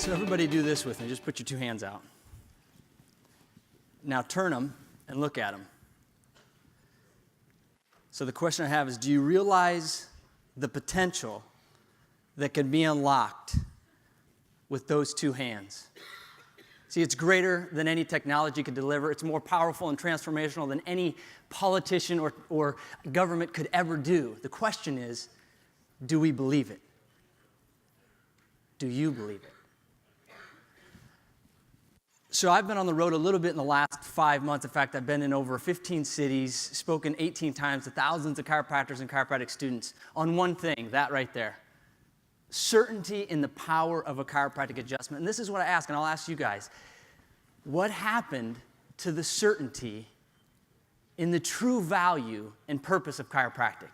So everybody do this with me. Just put your two hands out. Now turn them and look at them. So the question I have is, do you realize the potential that can be unlocked with those two hands? See, it's greater than any technology could deliver. It's more powerful and transformational than any politician or government could ever do. The question is, do we believe it? Do you believe it? So I've been on the road a little bit in the last 5 months. In fact, I've been in over 15 cities, spoken 18 times to thousands of chiropractors and chiropractic students on one thing, that right there. Certainty in the power of a chiropractic adjustment. And this is what I ask, and I'll ask you guys. What happened to the certainty in the true value and purpose of chiropractic?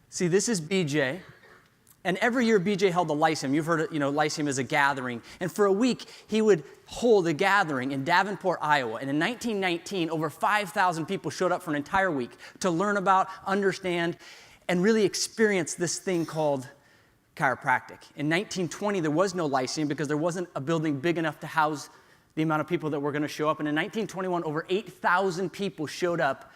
See, this is BJ. And every year, BJ held the Lyceum. You've heard it, Lyceum is a gathering. And for a week, he would hold a gathering in Davenport, Iowa. And in 1919, over 5,000 people showed up for an entire week to learn about, understand, and really experience this thing called chiropractic. In 1920, there was no Lyceum because there wasn't a building big enough to house the amount of people that were going to show up. And in 1921, over 8,000 people showed up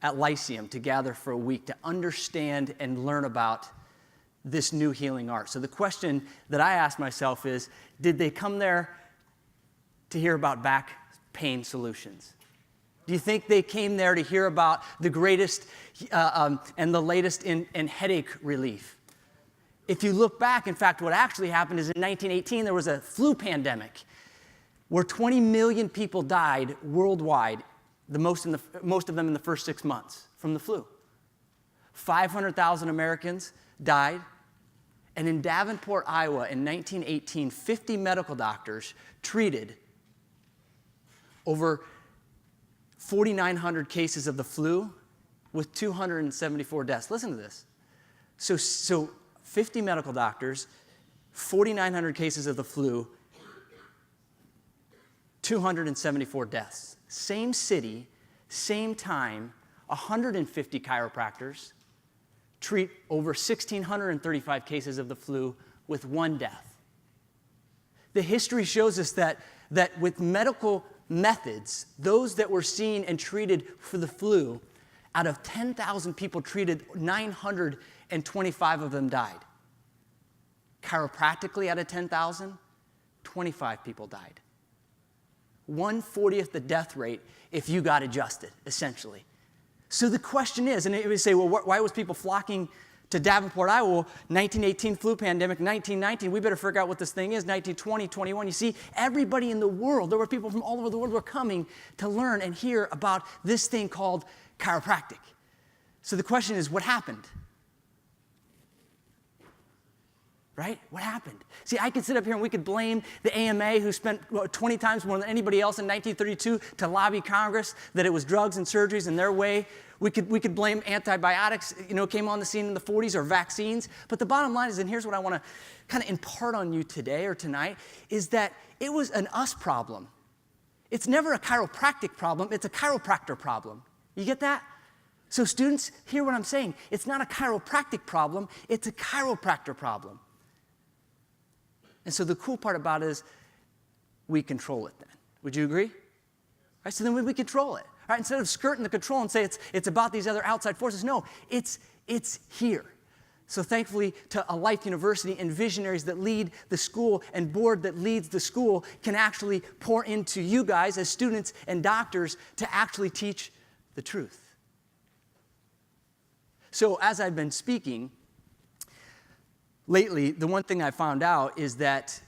at Lyceum to gather for a week to understand and learn about this new healing art. So the question that I ask myself is, did they come there to hear about back pain solutions? Do you think they came there to hear about the greatest and the latest in headache relief? If you look back, in fact, what actually happened is in 1918, there was a flu pandemic where 20 million people died worldwide, most of them in the first 6 months from the flu. 500,000 Americans died. And in Davenport, Iowa, in 1918, 50 medical doctors treated over 4,900 cases of the flu with 274 deaths. Listen to this. So 50 medical doctors, 4,900 cases of the flu, 274 deaths. Same city, same time, 150 chiropractors treat over 1,635 cases of the flu with 1 death. The history shows us that with medical methods, those that were seen and treated for the flu, out of 10,000 people treated, 925 of them died. Chiropractically, out of 10,000, 25 people died. 1/40th the death rate if you got adjusted, essentially. So the question is, and it would say, well, why was people flocking to Davenport, Iowa? Well, 1918 flu pandemic, 1919, we better figure out what this thing is, 1920, 21. You see, everybody in the world, there were people from all over the world were coming to learn and hear about this thing called chiropractic. So the question is, what happened? Right? What happened? See, I could sit up here and we could blame the AMA, who spent 20 times more than anybody else in 1932 to lobby Congress that it was drugs and surgeries in their way. We could blame antibiotics, came on the scene in the 40s, or vaccines. But the bottom line is, and here's what I want to kind of impart on you today or tonight, is that it was an us problem. It's never a chiropractic problem. It's a chiropractor problem. You get that? So students, hear what I'm saying. It's not a chiropractic problem. It's a chiropractor problem. And so the cool part about it is we control it then. Would you agree? Right, so then we control it. Right, instead of skirting the control and say it's about these other outside forces, no, it's here. So thankfully to a Life University and visionaries that lead the school and board that leads the school can actually pour into you guys as students and doctors to actually teach the truth. So as I've been speaking, lately, the one thing I found out is that,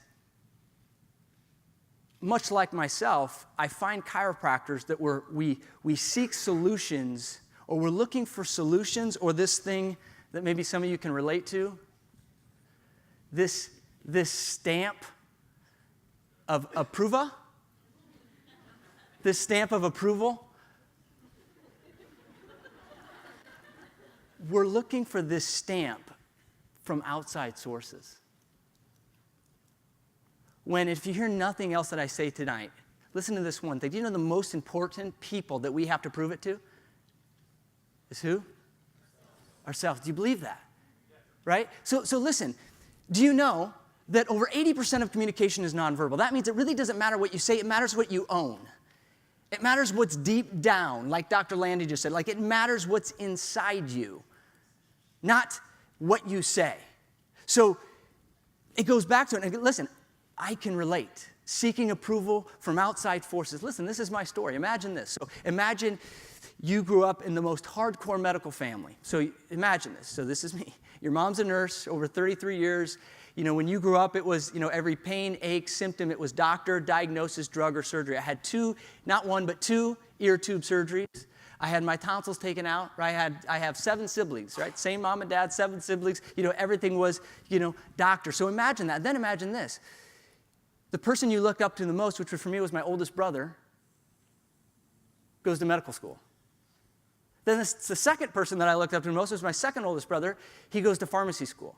much like myself, I find chiropractors that we seek solutions, or we're looking for solutions, or this thing that maybe some of you can relate to, this stamp of approval, this stamp of approval. We're looking for this stamp from outside sources. When, if you hear nothing else that I say tonight, listen to this one thing. Do you know the most important people that we have to prove it to is who? Ourselves. Do you believe that? right? So listen, do you know that over 80% of communication is nonverbal? That means it really doesn't matter what you say, it matters what you own. It matters what's deep down, like Dr. Landy just said. Like, it matters what's inside you, not what you say. So it goes back to it. And listen, I can relate. Seeking approval from outside forces. Listen, this is my story. Imagine this. So imagine you grew up in the most hardcore medical family. So imagine this. So this is me. Your mom's a nurse over 33 years. You know, when you grew up, it was, every pain, ache, symptom, it was doctor, diagnosis, drug, or surgery. I had not one, but two ear tube surgeries. I had my tonsils taken out, right? I have 7 siblings, right? Same mom and dad, 7 siblings. Everything was, doctor. So imagine that. Then imagine this. The person you look up to the most, which for me was my oldest brother, goes to medical school. Then the second person that I looked up to the most was my second oldest brother. He goes to pharmacy school.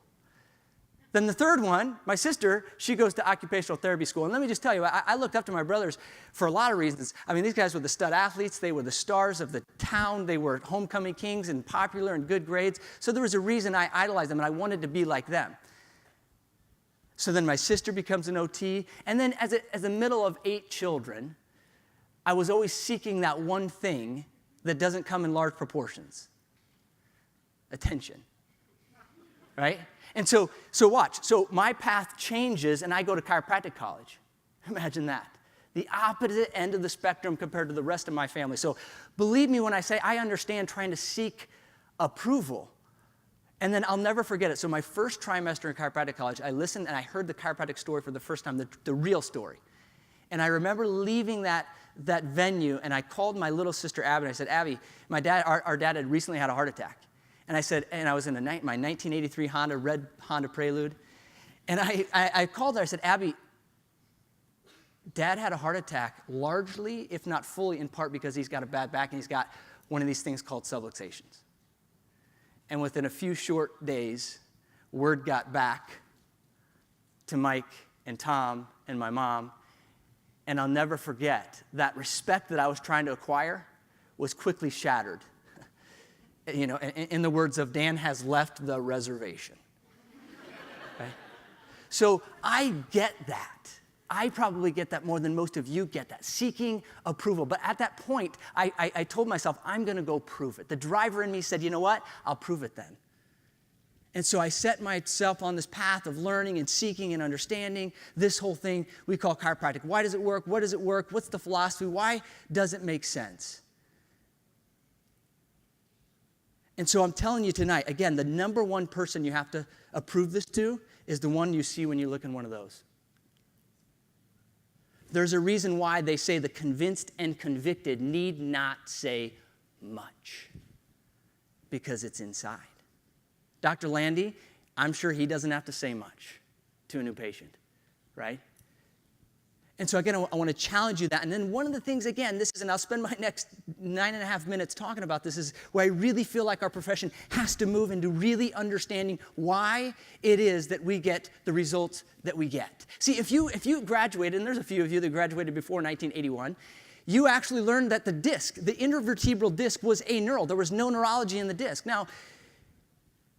Then the third one, my sister, she goes to occupational therapy school. And let me just tell you, I looked up to my brothers for a lot of reasons. I mean, these guys were the stud athletes. They were the stars of the town. They were homecoming kings and popular and good grades. So there was a reason I idolized them, and I wanted to be like them. So then my sister becomes an OT. And then as a middle of 8 children, I was always seeking that one thing that doesn't come in large proportions. Attention. Right? And so watch. So my path changes, and I go to chiropractic college. Imagine that. The opposite end of the spectrum compared to the rest of my family. So believe me when I say I understand trying to seek approval. And then I'll never forget it. So my first trimester in chiropractic college, I listened and I heard the chiropractic story for the first time, the real story. And I remember leaving that venue, and I called my little sister Abby, and I said, Abby, our dad had recently had a heart attack. And I said, and I was in my 1983 red Honda Prelude. And I called her, I said, Abby, Dad had a heart attack largely, if not fully, in part because he's got a bad back and he's got one of these things called subluxations. And within a few short days, word got back to Mike and Tom and my mom. And I'll never forget, that respect that I was trying to acquire was quickly shattered. In the words of Dan has left the reservation. Okay? So I get that. I probably get that more than most of you get that, seeking approval. But at that point, I told myself, I'm going to go prove it. The driver in me said, you know what? I'll prove it then. And so I set myself on this path of learning and seeking and understanding this whole thing we call chiropractic. Why does it work? What does it work? What's the philosophy? Why does it make sense? And so I'm telling you tonight, again, the number one person you have to approve this to is the one you see when you look in one of those. There's a reason why they say the convinced and convicted need not say much, because it's inside. Dr. Landy, I'm sure he doesn't have to say much to a new patient, right? And so again, I want to challenge you that. And then one of the things, again, and I'll spend my next 9.5 minutes talking about this, is where I really feel like our profession has to move into really understanding why it is that we get the results that we get. See, if you graduated, and there's a few of you that graduated before 1981, you actually learned that the intervertebral disc was aneural. There was no neurology in the disc. Now,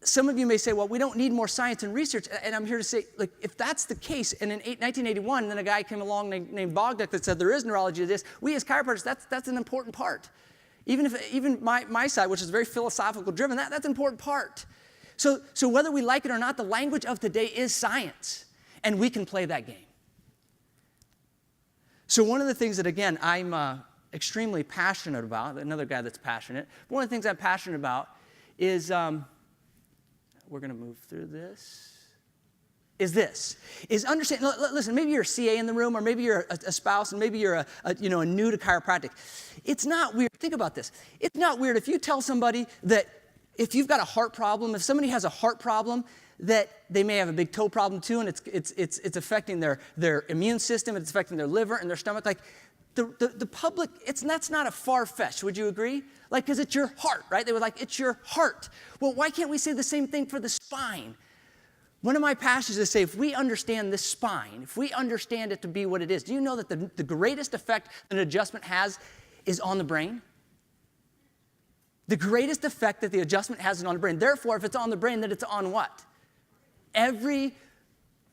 some of you may say, well, we don't need more science and research. And I'm here to say, like, if that's the case, and in 1981, then a guy came along named Bogduk that said there is neurology to this, we as chiropractors, that's an important part. Even my side, which is very philosophical driven, that's an important part. So whether we like it or not, the language of today is science, and we can play that game. So one of the things that, again, I'm extremely passionate about, another guy that's passionate, one of the things I'm passionate about is... we're going to move through this. Is understand. Listen, maybe you're a CA in the room, or maybe you're a spouse, and maybe you're a new to chiropractic. It's not weird. Think about this. It's not weird if you tell somebody that if you've got a heart problem, if somebody has a heart problem, that they may have a big toe problem too, and it's affecting their immune system, it's affecting their liver and their stomach. Like the public, that's not a far-fetched. Would you agree? Like, because it's your heart, right? They were like, it's your heart. Well, why can't we say the same thing for the spine? One of my passions is to say, if we understand this spine, if we understand it to be what it is, do you know that the greatest effect an adjustment has is on the brain? The greatest effect that the adjustment has is on the brain. Therefore, if it's on the brain, then it's on what? every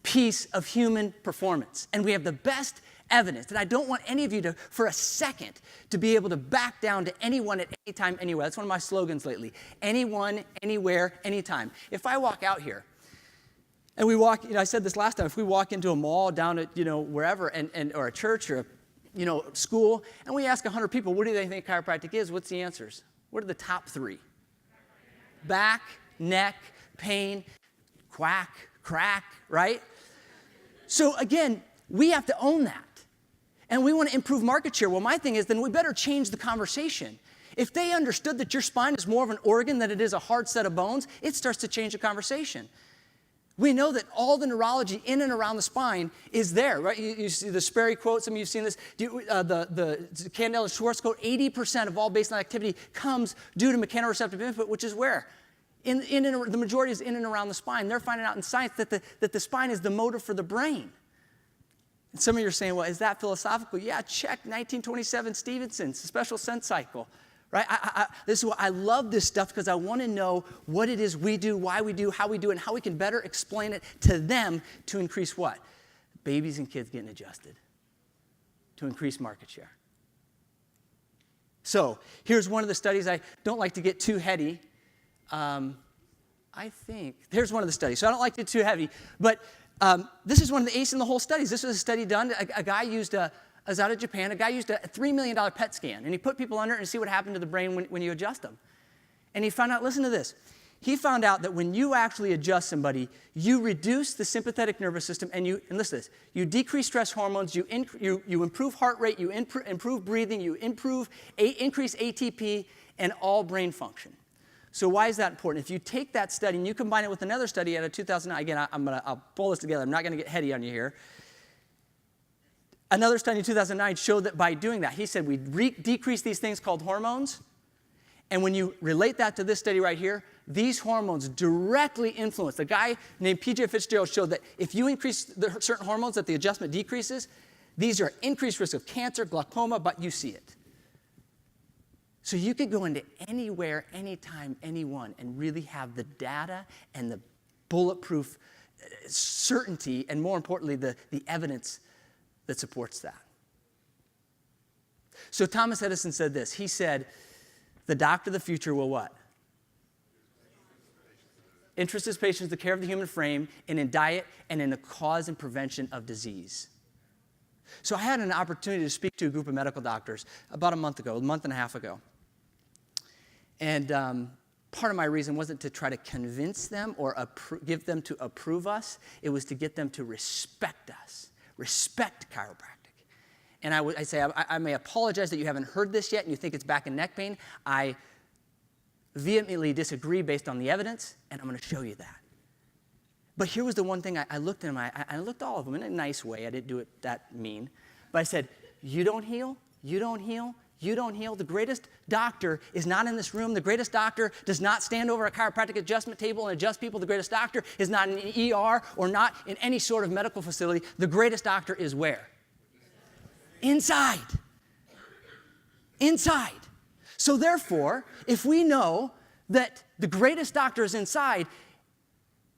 piece of human performance. And we have the best evidence. And I don't want any of you to, for a second, to be able to back down to anyone at any time, anywhere. That's one of my slogans lately. Anyone, anywhere, anytime. If I walk out here, and we walk, I said this last time, if we walk into a mall down at, wherever, or a church or a, school, and we ask 100 people, what do they think chiropractic is? What's the answers? What are the top three? Back, neck, pain, quack, crack, right? So again, we have to own that. And we want to improve market share. Well, my thing is, then we better change the conversation. If they understood that your spine is more of an organ than it is a hard set of bones, it starts to change the conversation. We know that all the neurology in and around the spine is there, right? You see the Sperry quote, some of you have seen this, the Candela Schwartz quote, 80% of all baseline activity comes due to mechanoreceptive input, which is where? The majority is in and around the spine. They're finding out in science that the spine is the motor for the brain. And some of you are saying, well, is that philosophical? Yeah, check 1927 Stephenson's special sense cycle, right? This is why I love this stuff, because I want to know what it is we do, why we do, how we do it, and how we can better explain it to them to increase what? Babies and kids getting adjusted, to increase market share. So here's one of the studies. I don't like to get too heady. Here's one of the studies. So I don't like to get too heavy, but this is one of the ace in the hole studies. This was a study done. A guy used I was out of Japan. A guy used a $3 million PET scan, and he put people under it and see what happened to the brain when you adjust them. And he found out, listen to this. He found out that when you actually adjust somebody, you reduce the sympathetic nervous system, and listen to this, you decrease stress hormones, you improve heart rate, you improve breathing, you increase ATP, and all brain function. So why is that important? If you take that study and you combine it with another study out of 2009, again, I'll pull this together. I'm not going to get heady on you here. Another study in 2009 showed that by doing that, he said we decrease these things called hormones. And when you relate that to this study right here, these hormones directly influence. The guy named P.J. Fitzgerald showed that if you increase certain hormones that the adjustment decreases, these are increased risk of cancer, glaucoma, but you see it. So you could go into anywhere, anytime, anyone, and really have the data and the bulletproof certainty, and more importantly, the evidence that supports that. So Thomas Edison said this. He said, the doctor of the future will what? Interest his patients in the care of the human frame, and in diet, and in the cause and prevention of disease. So I had an opportunity to speak to a group of medical doctors about a month and a half ago. And part of my reason wasn't to try to convince them or give them to approve us. It was to get them to respect us, respect chiropractic. And I say, I may apologize that you haven't heard this yet and you think it's back and neck pain. I vehemently disagree based on the evidence, and I'm going to show you that. But here was the one thing I looked at them, I looked at all of them in a nice way. I didn't do it that mean. But I said, you don't heal, you don't heal, you don't heal. The greatest doctor is not in this room. The greatest doctor does not stand over a chiropractic adjustment table and adjust people. The greatest doctor is not in an ER or not in any sort of medical facility. The greatest doctor is where? Inside. Inside. So therefore, if we know that the greatest doctor is inside,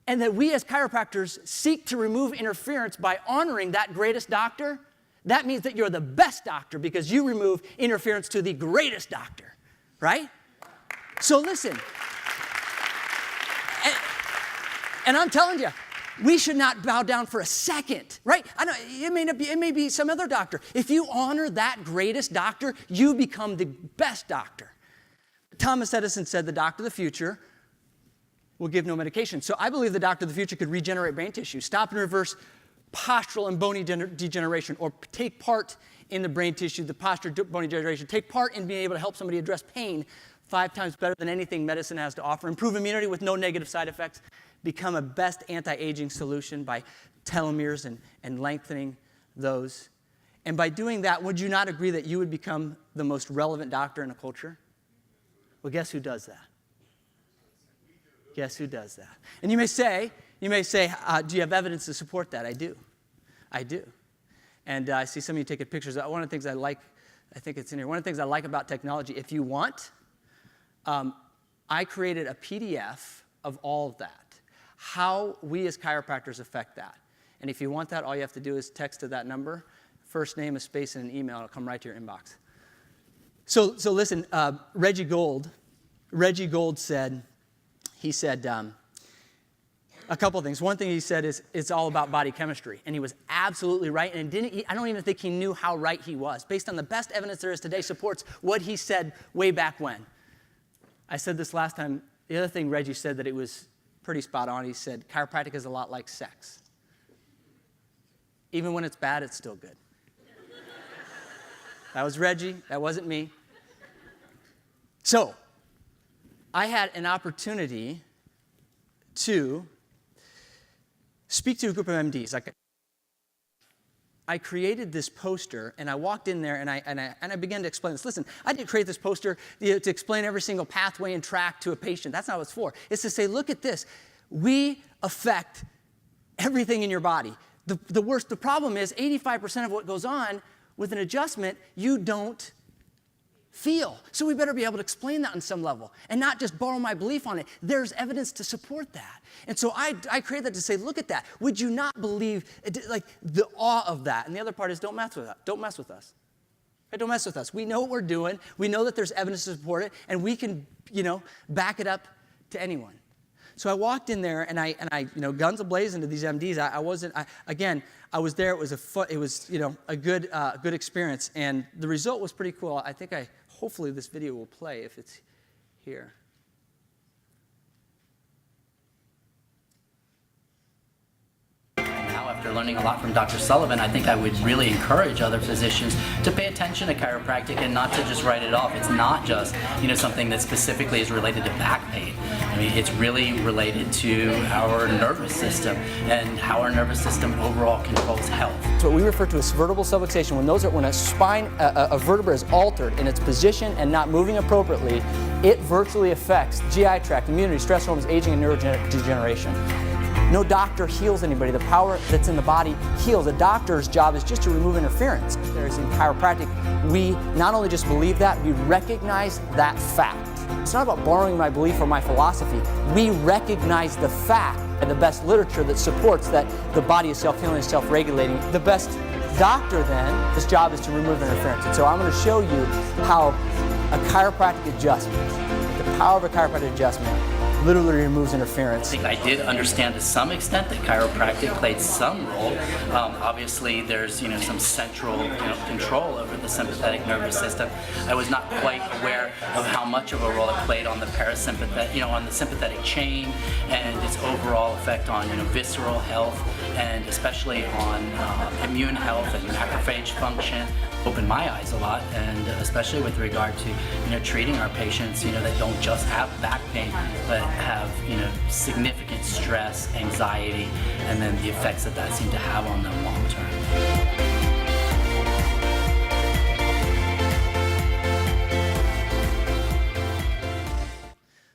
and that we as chiropractors seek to remove interference by honoring that greatest doctor, that means that you're the best doctor because you remove interference to the greatest doctor, right? So listen, and I'm telling you, we should not bow down for a second, right? I know it may be some other doctor. If you honor that greatest doctor, you become the best doctor. Thomas Edison said the doctor of the future will give no medication. So I believe the doctor of the future could regenerate brain tissue, stop and reverse postural and bony degeneration, or take part in the brain tissue, the postural bony degeneration, take part in being able to help somebody address pain 5 times better than anything medicine has to offer, improve immunity with no negative side effects, become a best anti-aging solution by telomeres and lengthening those. And by doing that, would you not agree that you would become the most relevant doctor in a culture? Well, guess who does that? Guess who does that? And you may say, do you have evidence to support that? I do. And I see some of you taking pictures. One of the things I like, I think it's in here, one of the things I like about technology, if you want, I created a PDF of all of that. how we as chiropractors affect that. And if you want that, all you have to do is text to that number, first name, a space, and an email. It'll come right to your inbox. So listen, Reggie Gold said, a couple of things. One thing he said is it's all about body chemistry, and he was absolutely right. And I don't even think he knew how right he was. Based on the best evidence there is today, supports what he said way back when. I said this last time. The other thing Reggie said that it was pretty spot on. He said chiropractic is a lot like sex. Even when it's bad, it's still good. That was Reggie. That wasn't me. So I had an opportunity to speak to a group of MDs. I created this poster, and I walked in there, and I began to explain this. Listen, I didn't create this poster to explain every single pathway and track to a patient. That's not what it's for. It's to say, look at this. We affect everything in your body. The problem is 85% of what goes on with an adjustment, you don't feel. So we better be able to explain that on some level and not just borrow my belief on it. There's evidence to support that. And so I created that to say, look at that. Would you not believe, like, the awe of that? And the other part is don't mess with us. Don't mess with us. Okay, don't mess with us. We know what we're doing. We know that there's evidence to support it, and we can, back it up to anyone. So I walked in there, and I guns ablazing to these MDs. I was there. It was a good experience, and the result was pretty cool. Hopefully this video will play if it's here. Now, after learning a lot from Dr. Sullivan, I think I would really encourage other physicians to pay attention to chiropractic and not to just write it off. It's not just, something that specifically is related to back pain. I mean, it's really related to our nervous system and how our nervous system overall controls health. So what we refer to as vertebral subluxation, when a spine, a vertebra is altered in its position and not moving appropriately, it virtually affects GI tract, immunity, stress hormones, aging, and neurodegeneration. No doctor heals anybody. The power that's in the body heals. A doctor's job is just to remove interference. There's in chiropractic, we not only just believe that, we recognize that fact. It's not about borrowing my belief or my philosophy. We recognize the fact and the best literature that supports that the body is self-healing and self-regulating. The best doctor then, his job is to remove interference. And so I'm going to show you how a chiropractic adjustment, the power of a chiropractic adjustment, literally removes interference. I think I did understand to some extent that chiropractic played some role. Obviously, there's some central control over the sympathetic nervous system. I was not quite aware of how much of a role it played on the parasympathetic, on the sympathetic chain, and its overall effect on visceral health, and especially on immune health and macrophage function. Opened my eyes a lot, and especially with regard to treating our patients that don't just have back pain but have significant stress, anxiety, and then the effects that seem to have on them long term.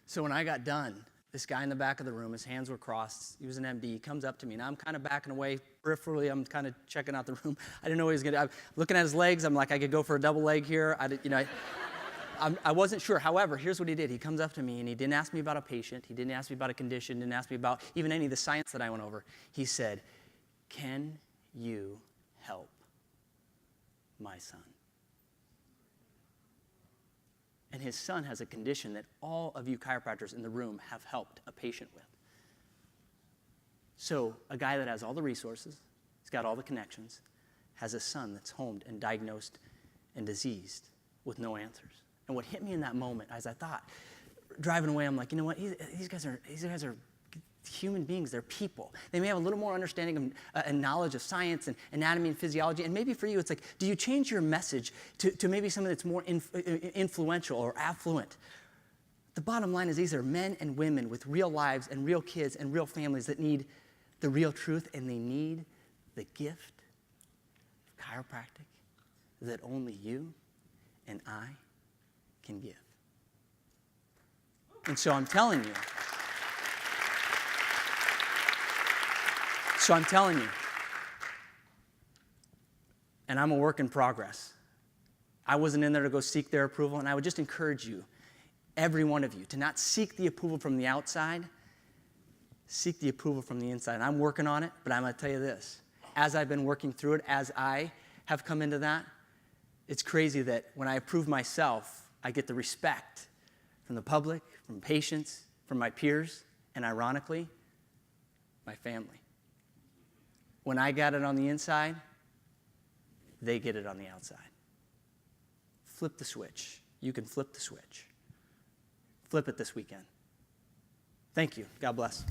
So when I got done, this guy in the back of the room, his hands were crossed. He was an MD. He comes up to me, and I'm kind of backing away peripherally. I'm kind of checking out the room. I didn't know what he was going to do. I'm looking at his legs. I'm like, I could go for a double leg here. I wasn't sure. However, here's what he did. He comes up to me, and he didn't ask me about a patient. He didn't ask me about a condition. Didn't ask me about even any of the science that I went over. He said, "Can you help my son?" And his son has a condition that all of you chiropractors in the room have helped a patient with. So a guy that has all the resources, he's got all the connections, has a son that's homed and diagnosed and diseased with no answers. And what hit me in that moment, as I thought, driving away, I'm like, you know what? These guys are human beings. They're people. They may have a little more understanding and knowledge of science and anatomy and physiology. And maybe for you, it's like, do you change your message to maybe something that's more influential or affluent? The bottom line is these are men and women with real lives and real kids and real families that need the real truth, and they need the gift of chiropractic that only you and I can give. And so I'm telling you, and I'm a work in progress. I wasn't in there to go seek their approval, and I would just encourage you, every one of you, to not seek the approval from the outside, seek the approval from the inside. And I'm working on it, but I'm going to tell you this. As I've been working through it, as I have come into that, it's crazy that when I approve myself, I get the respect from the public, from patients, from my peers, and ironically, my family. When I got it on the inside, they get it on the outside. Flip the switch. You can flip the switch. Flip it this weekend. Thank you. God bless.